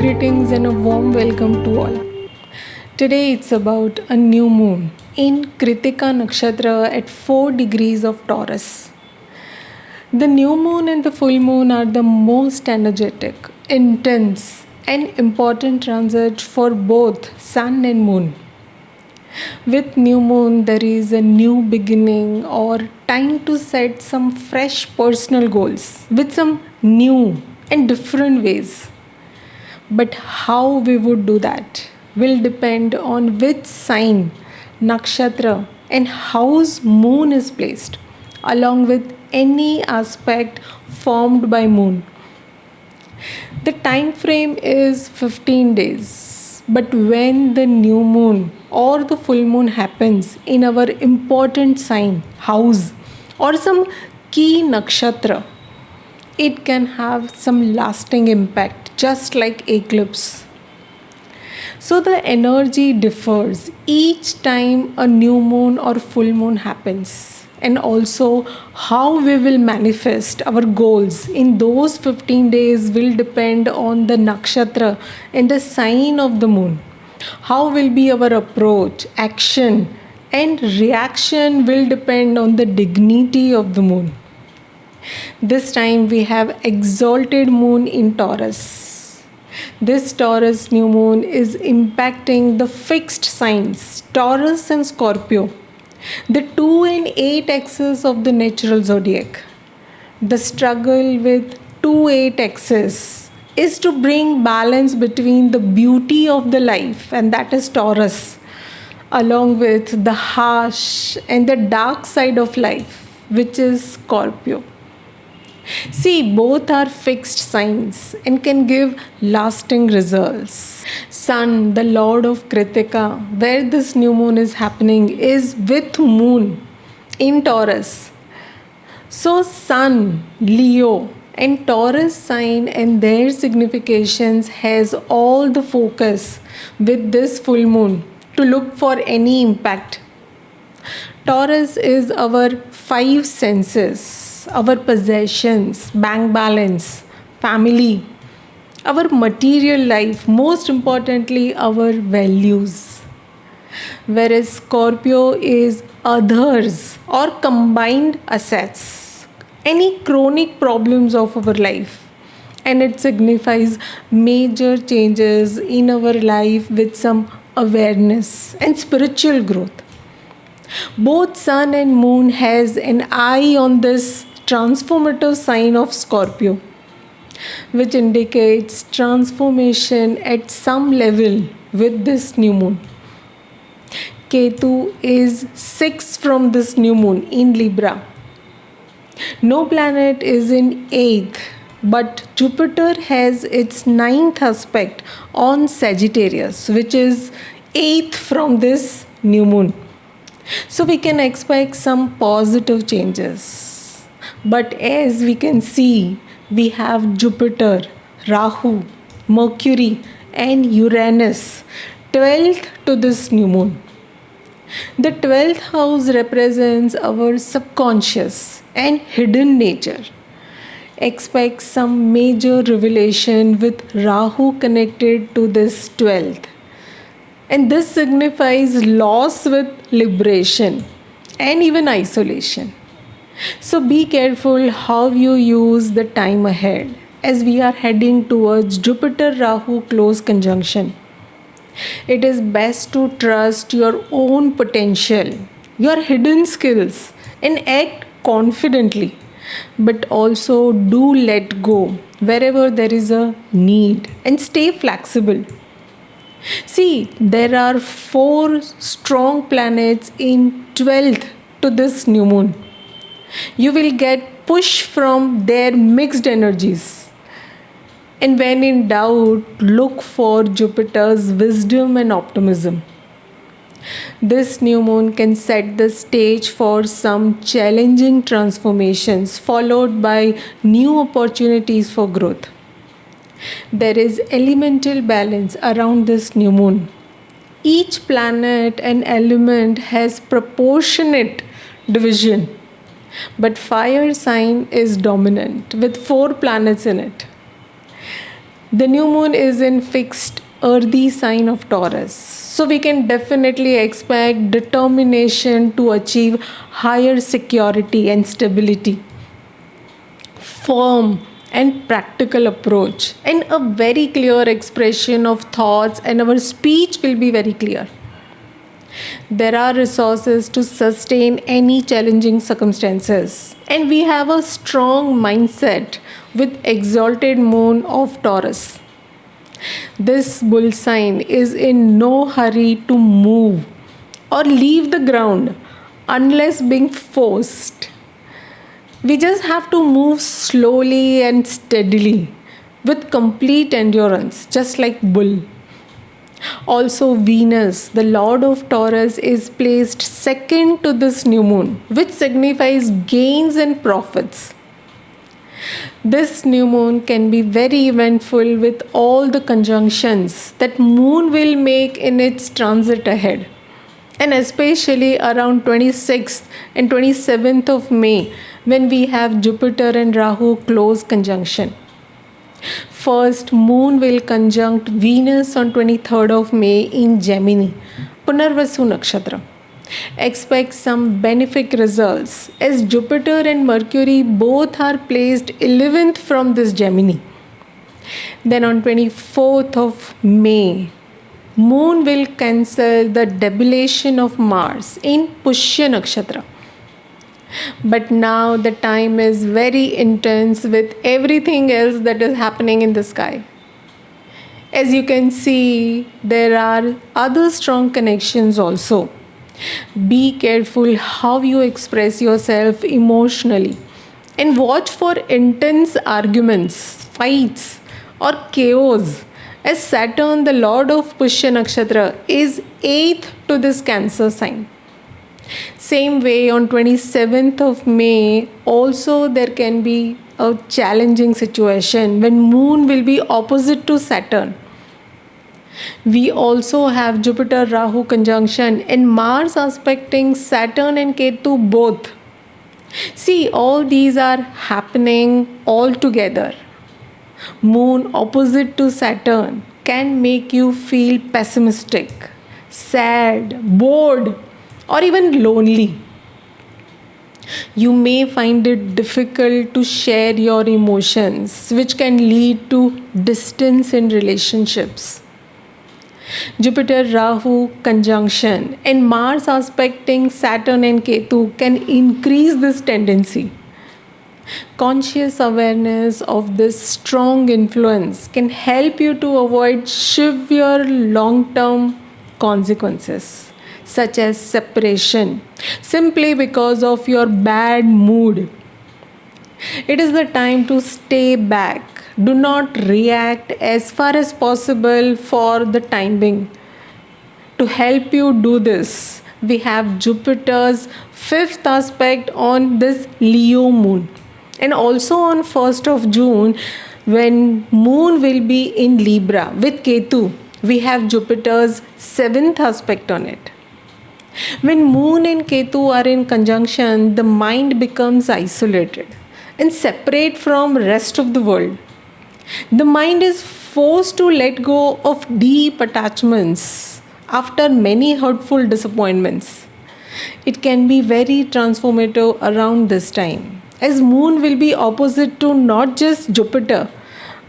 Greetings and a warm welcome to all. Today it's about a new moon in Kritika Nakshatra at 4 degrees of Taurus. The new moon and the full moon are the most energetic, intense, and important transit for both sun and moon. With new moon, there is a new beginning or time to set some fresh personal goals with some new and different ways. But how we would do that will depend on which sign, nakshatra, and house moon is placed, along with any aspect formed by moon. The time frame is 15 days, but when the new moon or the full moon happens in our important sign, house, or some key nakshatra, it can have some lasting impact, just like eclipse. So the energy differs each time a new moon or full moon happens, and also how we will manifest our goals in those 15 days will depend on the nakshatra and the sign of the moon. How will be our approach, action, and reaction will depend on the dignity of the moon. This time we have exalted moon in Taurus. This Taurus new moon is impacting the fixed signs Taurus and Scorpio, the 2 and 8 axes of the natural zodiac. The struggle with 2-8 axis is to bring balance between the beauty of the life, and that is Taurus, along with the harsh and the dark side of life, which is Scorpio. See, both are fixed signs and can give lasting results. Sun, the lord of Kritika, where this new moon is happening, is with moon in Taurus. So, Sun, Leo, and Taurus sign and their significations has all the focus with this full moon to look for any impact. Taurus is our 5 senses, our possessions, bank balance, family, our material life, most importantly, our values. Whereas Scorpio is others or combined assets, any chronic problems of our life, and it signifies major changes in our life with some awareness and spiritual growth. Both sun and moon has an eye on this transformative sign of Scorpio, which indicates transformation at some level with this new moon. Ketu is 6 from this new moon in Libra. No planet is in 8th, but Jupiter has its 9th aspect on Sagittarius, which is 8th from this new moon. So we can expect some positive changes. But as we can see, we have Jupiter, Rahu, Mercury, and Uranus 12th to this new moon. The 12th house represents our subconscious and hidden nature. Expect some major revelation with Rahu connected to this 12th. And this signifies loss with liberation and even isolation. So be careful how you use the time ahead as we are heading towards Jupiter Rahu close conjunction. It is best to trust your own potential, your hidden skills, and act confidently. But also do let go wherever there is a need and stay flexible. See, there are 4 strong planets in 12th to this new moon. You will get push from their mixed energies. And when in doubt, look for Jupiter's wisdom and optimism. This new moon can set the stage for some challenging transformations followed by new opportunities for growth. There is elemental balance around this new moon. Each planet and element has proportionate division, but fire sign is dominant with 4 planets in it. The new moon is in fixed earthy sign of Taurus. So we can definitely expect determination to achieve higher security and stability, firm and practical approach, and a very clear expression of thoughts, and our speech will be very clear. There are resources to sustain any challenging circumstances, and we have a strong mindset with exalted moon of Taurus. This bull sign is in no hurry to move or leave the ground unless being forced. We just have to move slowly and steadily with complete endurance, just like bull. Also, Venus, the Lord of Taurus, is placed second to this new moon, which signifies gains and profits. This new moon can be very eventful with all the conjunctions that moon will make in its transit ahead. And especially around 26th and 27th of May, when we have Jupiter and Rahu close conjunction. First, moon will conjunct Venus on 23rd of May in Gemini, Punarvasu Nakshatra. Expect some benefic results as Jupiter and Mercury both are placed 11th from this Gemini. Then on 24th of May, moon will cancel the debilation of Mars in Pushya Nakshatra. But now the time is very intense with everything else that is happening in the sky. As you can see, there are other strong connections also. Be careful how you express yourself emotionally, and watch for intense arguments, fights, or chaos, as Saturn, the Lord of Pushya Nakshatra, is 8th to this Cancer sign. Same way, on 27th of May, also there can be a challenging situation when moon will be opposite to Saturn. We also have Jupiter Rahu conjunction and Mars aspecting Saturn and Ketu both. See, all these are happening all together. Moon opposite to Saturn can make you feel pessimistic, sad, bored, or even lonely. You may find it difficult to share your emotions, which can lead to distance in relationships. Jupiter Rahu conjunction and Mars aspecting Saturn and Ketu can increase this tendency. Conscious awareness of this strong influence can help you to avoid severe long-term consequences, such as separation, simply because of your bad mood. It is the time to stay back. Do not react as far as possible for the time being. To help you do this, we have Jupiter's fifth aspect on this Leo moon. And also on 1st of June, when moon will be in Libra with Ketu, we have Jupiter's seventh aspect on it. When moon and Ketu are in conjunction, the mind becomes isolated and separate from rest of the world. The mind is forced to let go of deep attachments after many hurtful disappointments. It can be very transformative around this time, as moon will be opposite to not just Jupiter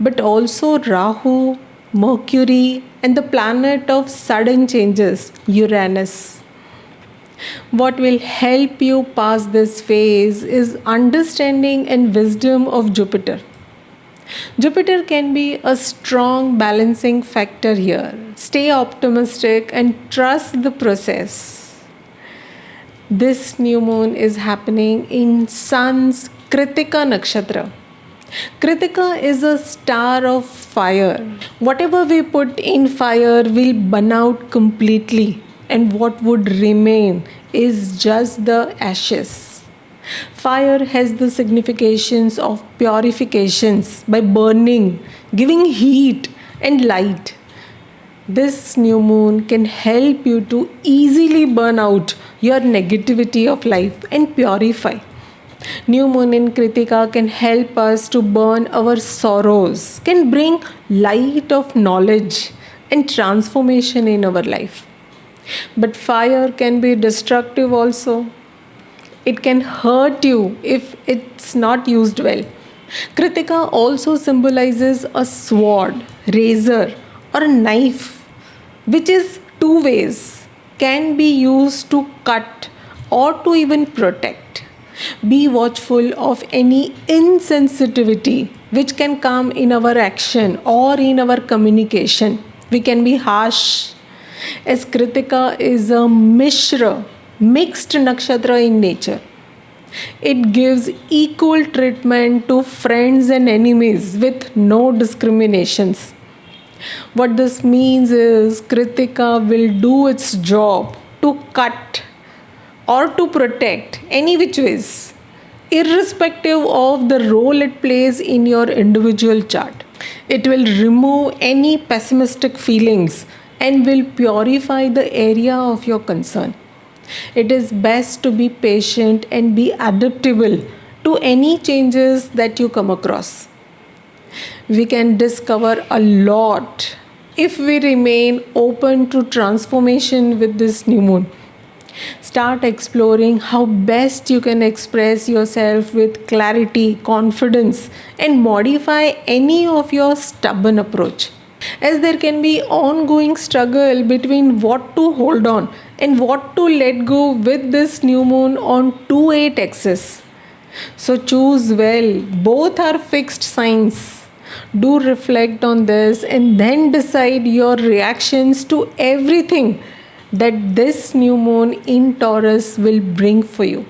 but also Rahu, Mercury, and the planet of sudden changes, Uranus. What will help you pass this phase is understanding and wisdom of Jupiter. Jupiter can be a strong balancing factor here. Stay optimistic and trust the process. This new moon is happening in Sun's Kritika Nakshatra. Kritika is a star of fire. Whatever we put in fire will burn out completely, and what would remain is just the ashes. Fire has the significations of purifications by burning, giving heat and light. This new moon can help you to easily burn out your negativity of life and purify. New moon in Kritika can help us to burn our sorrows, can bring light of knowledge and transformation in our life. But fire can be destructive also. It can hurt you if it's not used well. Kritika also symbolizes a sword, razor, or a knife, which is two ways, can be used to cut or to even protect. Be watchful of any insensitivity which can come in our action or in our communication. We can be harsh, as Kritika is a mixed nakshatra in nature. It gives equal treatment to friends and enemies with no discriminations. What this means is Kritika will do its job to cut or to protect any which ways, irrespective of the role it plays in your individual chart. It will remove any pessimistic feelings and will purify the area of your concern. It is best to be patient and be adaptable to any changes that you come across. We can discover a lot if we remain open to transformation with this new moon. Start exploring how best you can express yourself with clarity, confidence, and modify any of your stubborn approach. As there can be ongoing struggle between what to hold on and what to let go with this new moon on 2-8 axis. So choose well, both are fixed signs. Do reflect on this and then decide your reactions to everything that this new moon in Taurus will bring for you.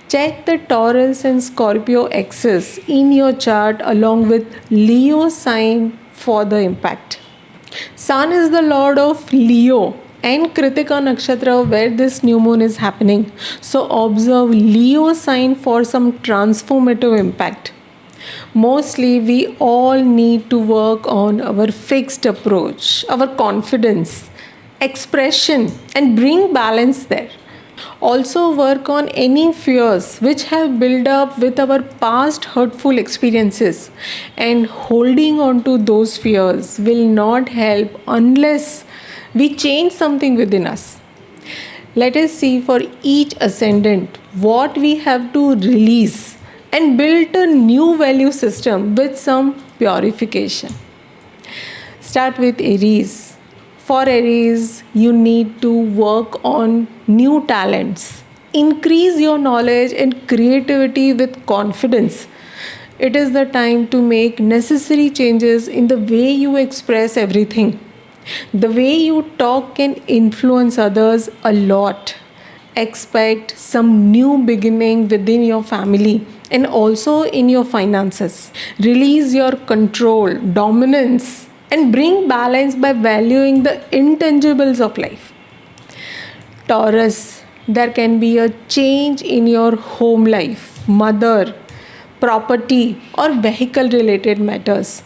Check the Taurus and Scorpio axis in your chart along with Leo sign for the impact. Sun is the lord of Leo and Kritika Nakshatra where this new moon is happening. So observe Leo sign for some transformative impact. Mostly we all need to work on our fixed approach, our confidence, expression, and bring balance there. Also work on any fears which have built up with our past hurtful experiences, and holding on to those fears will not help unless we change something within us. Let us see for each ascendant what we have to release and build a new value system with some purification. Start with Aries. For Aries, you need to work on new talents. Increase your knowledge and creativity with confidence. It is the time to make necessary changes in the way you express everything. The way you talk can influence others a lot. Expect some new beginning within your family and also in your finances. Release your control, dominance, and bring balance by valuing the intangibles of life. Taurus, there can be a change in your home life, mother, property, or vehicle related matters.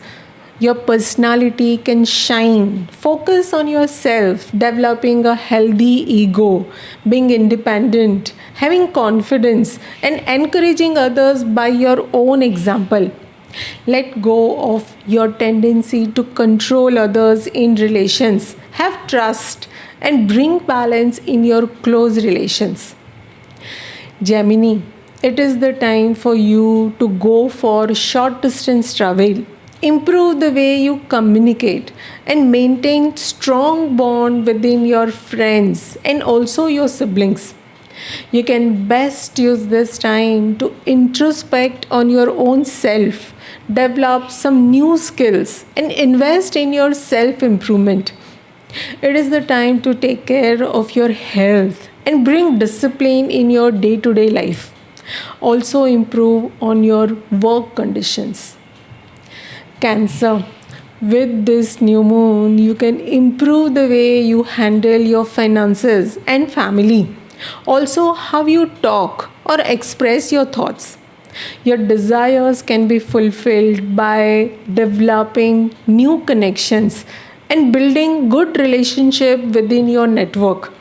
Your personality can shine. Focus on yourself, developing a healthy ego, being independent, having confidence, and encouraging others by your own example. Let go of your tendency to control others in relations. Have trust and bring balance in your close relations. Gemini, it is the time for you to go for short distance travel. Improve the way you communicate and maintain strong bond within your friends and also your siblings. You can best use this time to introspect on your own self, develop some new skills, and invest in your self improvement. It is the time to take care of your health and bring discipline in your day to day life. Also, improve on your work conditions. Cancer. With this new moon, you can improve the way you handle your finances and family. Also, how you talk or express your thoughts. Your desires can be fulfilled by developing new connections and building good relationship within your network.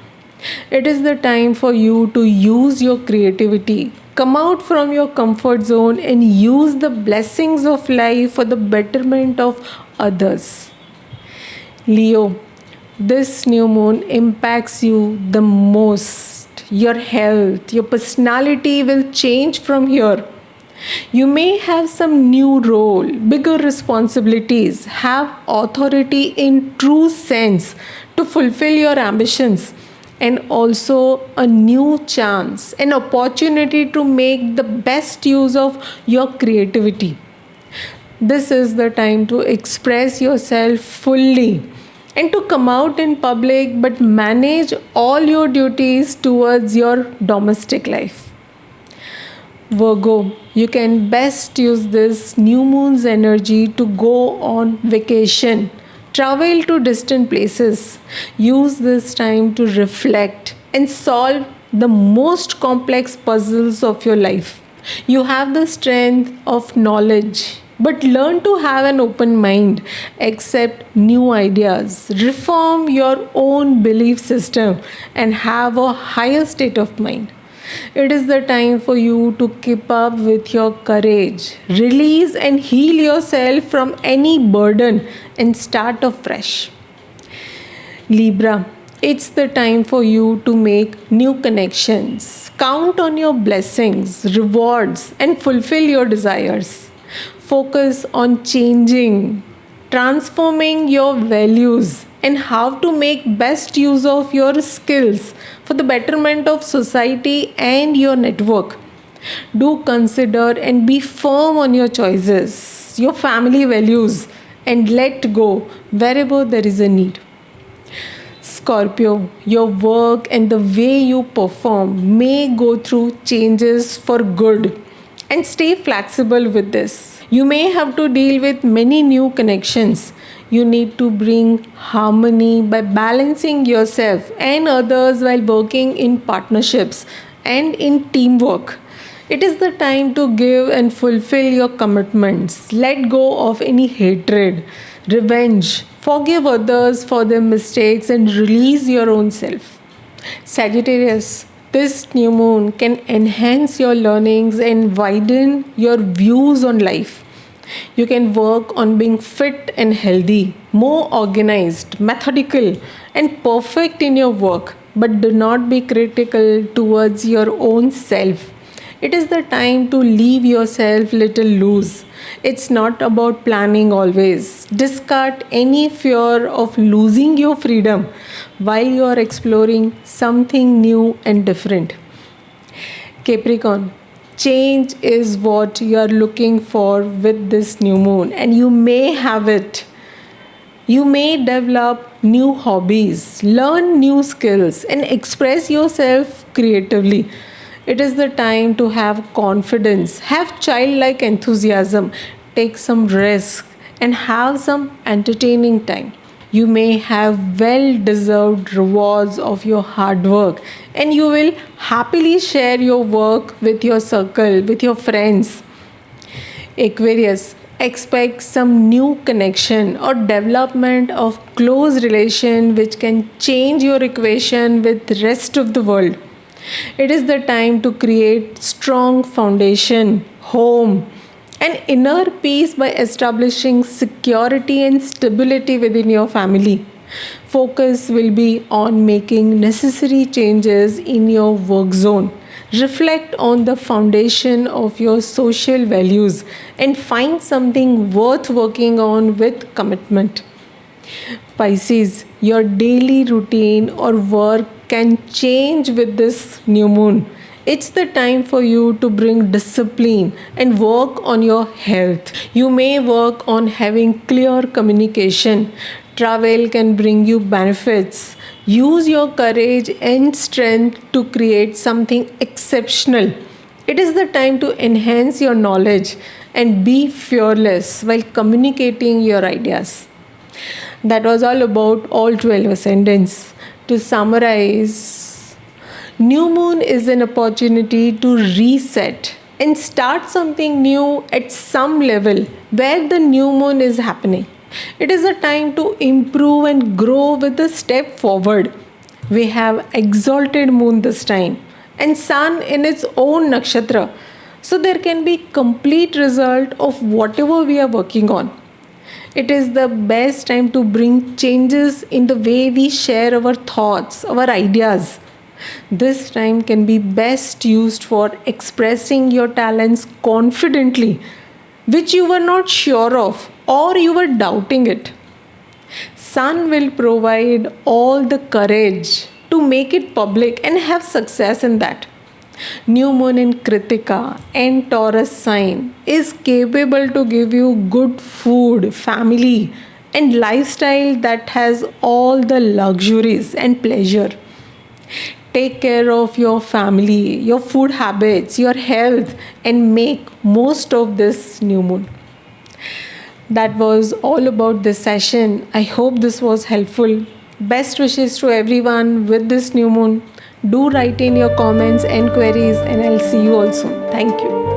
It is the time for you to use your creativity Come out from your comfort zone and use the blessings of life for the betterment of others. Leo, this new moon impacts you the most. Your health, your personality will change from here. You may have some new role, bigger responsibilities, have authority in true sense to fulfill your ambitions, and also a new chance, an opportunity to make the best use of your creativity. This is the time to express yourself fully and to come out in public but manage all your duties towards your domestic life. Virgo, you can best use this new moon's energy to go on vacation, travel to distant places. Use this time to reflect and solve the most complex puzzles of your life. You have the strength of knowledge, but learn to have an open mind, accept new ideas, reform your own belief system, and have a higher state of mind. It is the time for you to keep up with your courage, release and heal yourself from any burden, and start afresh. Libra, it's the time for you to make new connections. Count on your blessings, rewards, and fulfill your desires. Focus on changing, transforming your values, and how to make best use of your skills for the betterment of society and your network. Do consider and be firm on your choices, your family values, and let go wherever there is a need. Scorpio, your work and the way you perform may go through changes for good, and stay flexible with this. You may have to deal with many new connections. You need to bring harmony by balancing yourself and others while working in partnerships and in teamwork. It is the time to give and fulfill your commitments. Let go of any hatred, revenge, forgive others for their mistakes, and release your own self. Sagittarius, this new moon can enhance your learnings and widen your views on life. You can work on being fit and healthy, more organized, methodical, and perfect in your work, but do not be critical towards your own self. It is the time to leave yourself little loose. It's not about planning always. Discard any fear of losing your freedom while you are exploring something new and different. Capricorn, change is what you are looking for with this new moon, and you may have it. You may develop new hobbies, learn new skills, and express yourself creatively. It is the time to have confidence, have childlike enthusiasm, take some risk, and have some entertaining time. You may have well deserved rewards of your hard work, and you will happily share your work with your circle, with your friends. Aquarius, expect some new connection or development of close relation which can change your equation with the rest of the world. It is the time to create strong foundation, home, and inner peace by establishing security and stability within your family. Focus will be on making necessary changes in your work zone. Reflect on the foundation of your social values and find something worth working on with commitment. Pisces, your daily routine or work can change with this new moon. It's the time for you to bring discipline and work on your health. You may work on having clear communication. Travel can bring you benefits. Use your courage and strength to create something exceptional. It is the time to enhance your knowledge and be fearless while communicating your ideas. That was all about all 12 ascendants. To summarize, new moon is an opportunity to reset and start something new at some level where the new moon is happening. It is a time to improve and grow with a step forward. We have exalted moon this time. and Sun in its own nakshatra. So there can be complete result of whatever we are working on. It is the best time to bring changes in the way we share our thoughts, our ideas. This time can be best used for expressing your talents confidently, which you were not sure of or you were doubting it. Sun will provide all the courage to make it public and have success in that. New moon in Kritika and Taurus sign is capable to give you good food, family, and lifestyle that has all the luxuries and pleasure. Take care of your family, your food habits, your health, and make most of this new moon. That was all about this session. I hope this was helpful. Best wishes to everyone with this new moon. Do write in your comments and queries, and I'll see you all soon. Thank you.